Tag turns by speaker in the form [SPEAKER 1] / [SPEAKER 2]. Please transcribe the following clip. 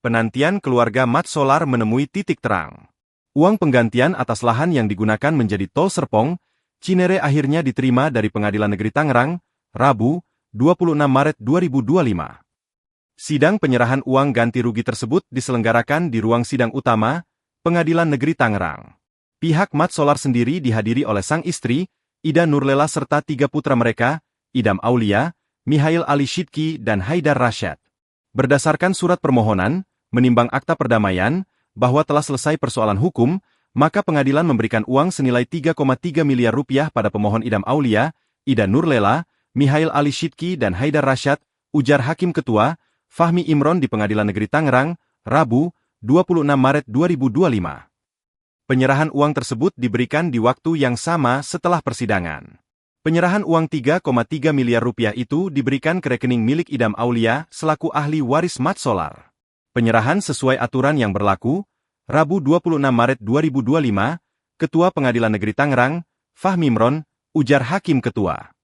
[SPEAKER 1] penantian keluarga Mat Solar menemui titik terang. Uang penggantian atas lahan yang digunakan menjadi Tol Serpong, Cinere akhirnya diterima dari Pengadilan Negeri Tangerang, Rabu, 26 Maret 2025. Sidang penyerahan uang ganti rugi tersebut diselenggarakan di ruang sidang utama, Pengadilan Negeri Tangerang. Pihak Mat Solar sendiri dihadiri oleh sang istri, Ida Nurlela serta 3 putra mereka, Idam Aulia, Mihail Ali Shidki dan Haidar Rasyad. Berdasarkan surat permohonan, menimbang akta perdamaian, bahwa telah selesai persoalan hukum, maka pengadilan memberikan uang senilai 3,3 miliar rupiah pada pemohon Idam Aulia, Ida Nurlela, Mihail Ali Shidki dan Haidar Rasyad, ujar Hakim Ketua, Fahmi Imron di Pengadilan Negeri Tangerang, Rabu, 26 Maret 2025. Penyerahan uang tersebut diberikan di waktu yang sama setelah persidangan. Penyerahan uang 3,3 miliar rupiah itu diberikan ke rekening milik Idam Aulia selaku ahli waris Mat Solar. Penyerahan sesuai aturan yang berlaku, Rabu 26 Maret 2025, Ketua Pengadilan Negeri Tangerang, Fahmi Imron, ujar Hakim Ketua.